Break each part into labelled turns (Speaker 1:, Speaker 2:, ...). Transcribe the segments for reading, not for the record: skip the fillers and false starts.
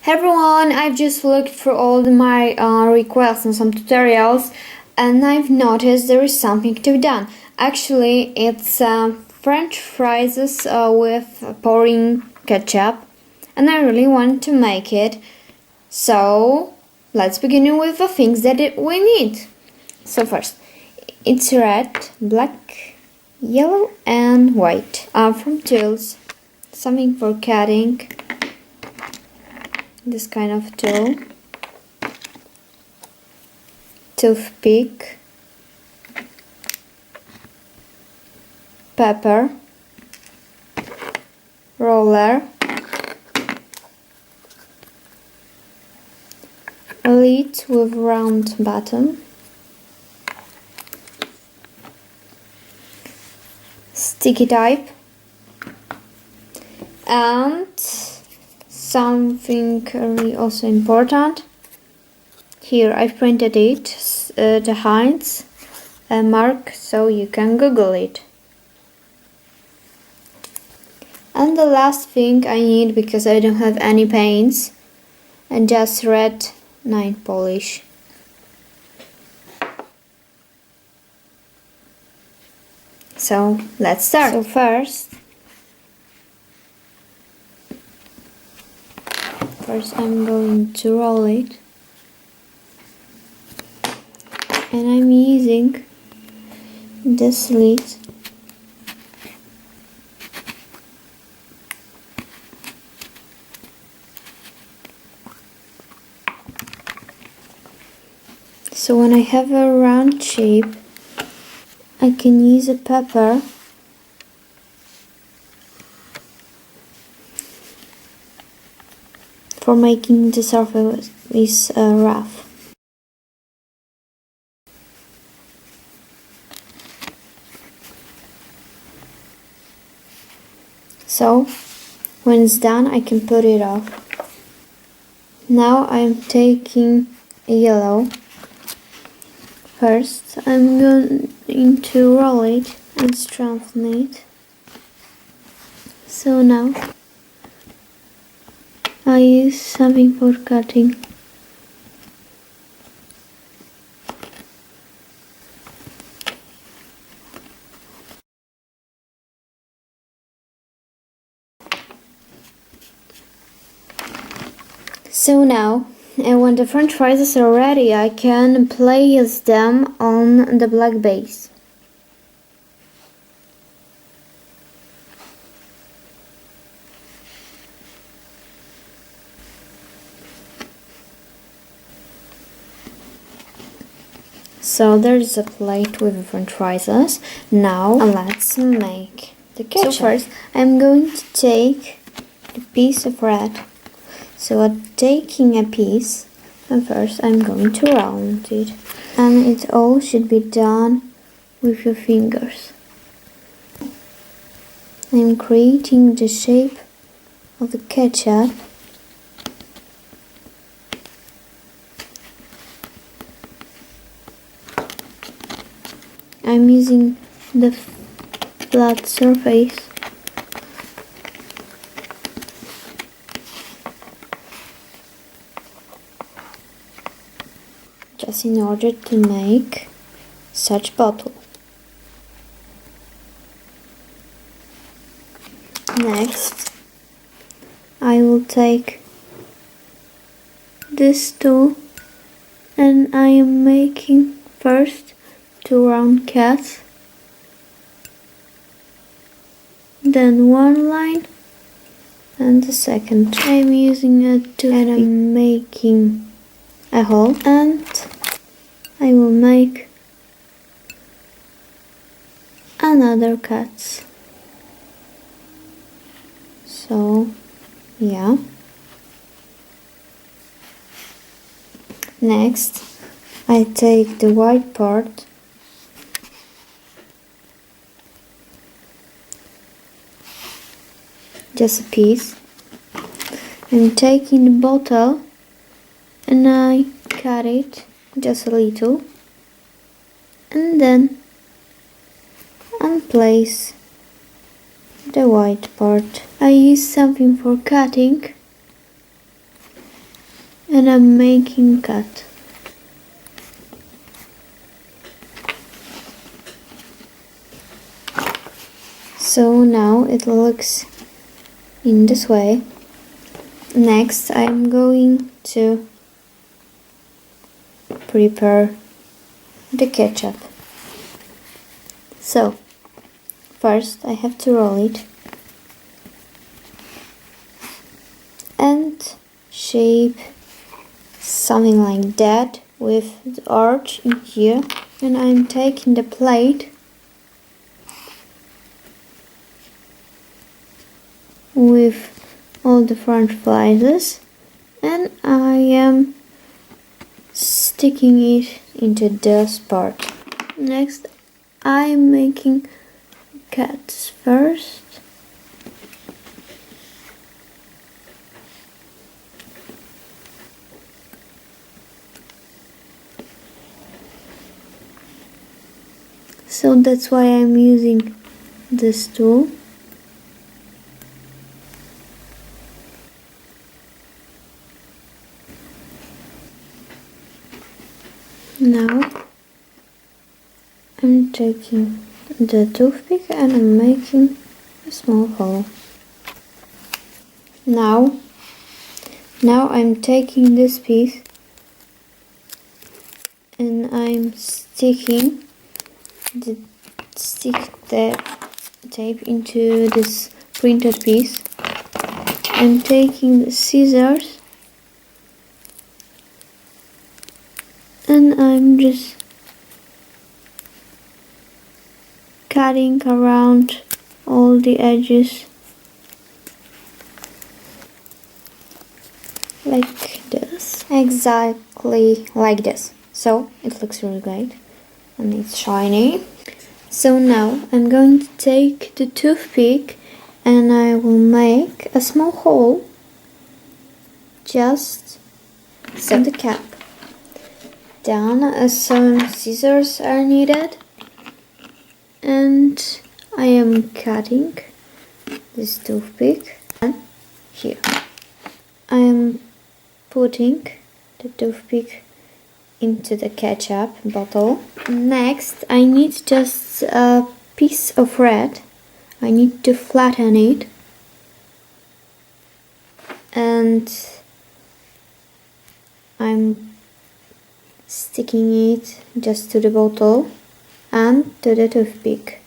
Speaker 1: Hey everyone, I've just looked through all my requests and some tutorials, and I've noticed there is something to be done. Actually, it's French fries with pouring ketchup, and I really want to make it. So let's begin with the things that we need. So first, it's red, black, yellow, and white. From tools, something for cutting. This kind of tool, toothpick, pepper, roller, a lid with round bottom, sticky tape, and something really also important. Here I've printed it, the Heinz mark, so you can Google it. And the last thing I need, because I don't have any paints, and just red nail polish. So let's start. So first I'm going to roll it, and I'm using this lid so when I have a round shape I can use a pepper for making the surface rough. So when it's done I can put it off. Now I'm taking a yellow. First I'm going to roll it and strengthen it. So now I use something for cutting. So now, when the French fries are ready, I can place them on the black base. So there's a plate with the French fries. Now let's make the ketchup. So first I'm going to take a piece of red. So I'm taking a piece, and first I'm going to round it, and it all should be done with your fingers. I'm creating the shape of the ketchup. I'm using the flat surface. Just in order to make such bottle. Next, I will take this tool, and I am making first 2 round cuts, then 1 line, and the second. I'm using a tool and I'm making a hole, and I will make another cut. So yeah. Next I take the white part just a piece. I'm taking the bottle and I cut it just a little, and then place the white part. I use something for cutting and I'm making cut. So now it looks in this way. Next I'm going to prepare the ketchup. So first I have to roll it and shape something like that with the arch in here, and I'm taking the plate with all the French fries and I am sticking it into this part. Next I'm making cuts first. So that's why I'm using this tool. Now I'm taking the toothpick and I'm making a small hole. Now I'm taking this piece and I'm sticking the tape into this printed piece. I'm taking the scissors and I'm just cutting around all the edges like this, exactly like this. So it looks really great and it's shiny. So now I'm going to take the toothpick and I will make a small hole just on the cap. Then some scissors are needed and I am cutting this toothpick, and here I am putting the toothpick into the ketchup bottle. Next I need just a piece of thread. I need to flatten it and I'm sticking it just to the bottle and to the toothpick.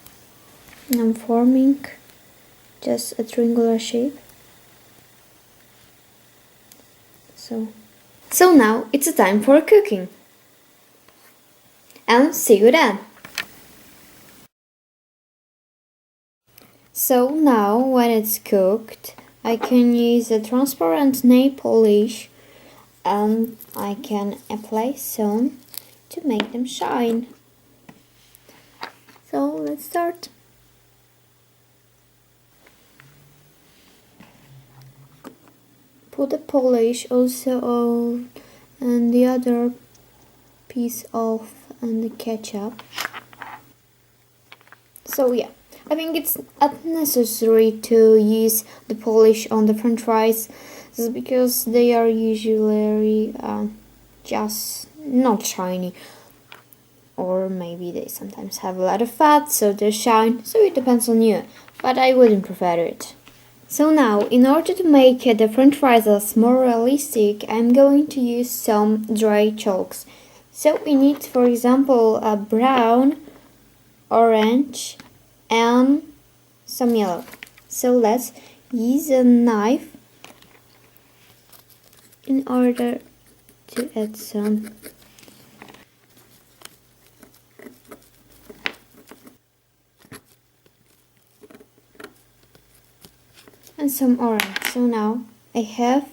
Speaker 1: I'm forming just a triangular shape. So now it's time for cooking. And see you then. So now when it's cooked, I can use a transparent nail polish and I can apply some to make them shine. So let's start. Put the polish also on and the other piece of and the ketchup. So yeah, I think it's not necessary to use the polish on the french fries because they are usually just not shiny, or maybe they sometimes have a lot of fat so they shine, so it depends on you, but I wouldn't prefer it. So now, in order to make the french fries more realistic, I'm going to use some dry chalks. So we need, for example, a brown, orange and some yellow. So let's use a knife in order to add some. And some orange. So now I have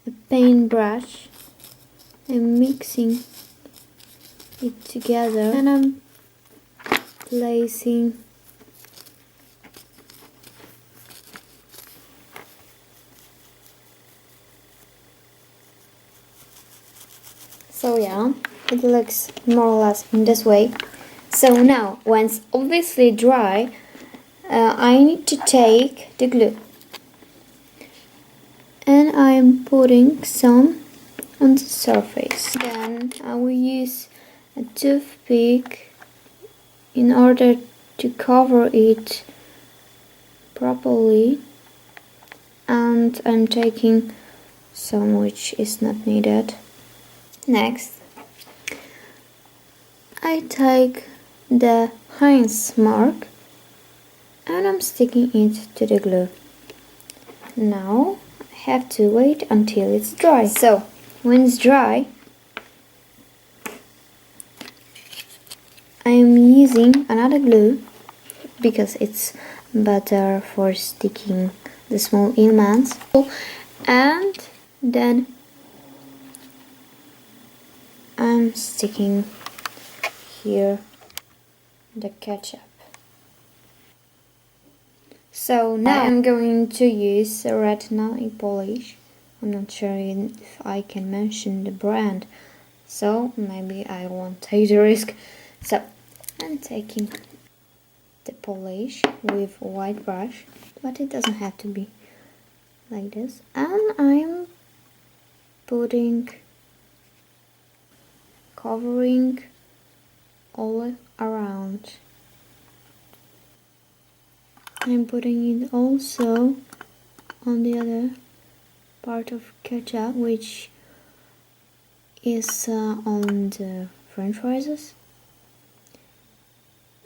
Speaker 1: a paintbrush. I'm mixing it together and I'm placing so yeah, it looks more or less in this way. So now, once obviously dry, I need to take the glue and I am putting some on the surface. Then I will use a toothpick in order to cover it properly, and I'm taking some which is not needed. Next, I take the Heinz mark and I'm sticking it to the glue. Now I have to wait until it's dry. So when it's dry, I am using another glue because it's better for sticking the small elements. And then I'm sticking here the ketchup. So now I'm going to use a retinol nail polish. I'm not sure if I can mention the brand, so maybe I won't take the risk. So I'm taking the polish with a white brush, but it doesn't have to be like this, and I'm covering all around. I'm putting it also on the other part of ketchup, which is on the french fries,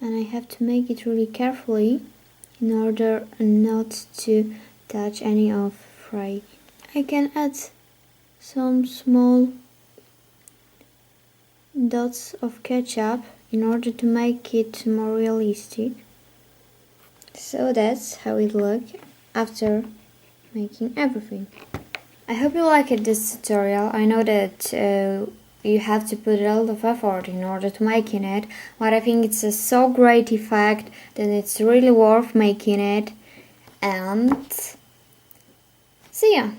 Speaker 1: and I have to make it really carefully in order not to touch any of fry. I can add some small dots of ketchup in order to make it more realistic. So that's how it looks after making everything. I hope you liked this tutorial. I know that you have to put a lot of effort in order to making it, but I think it's a so great effect that it's really worth making it. And see ya!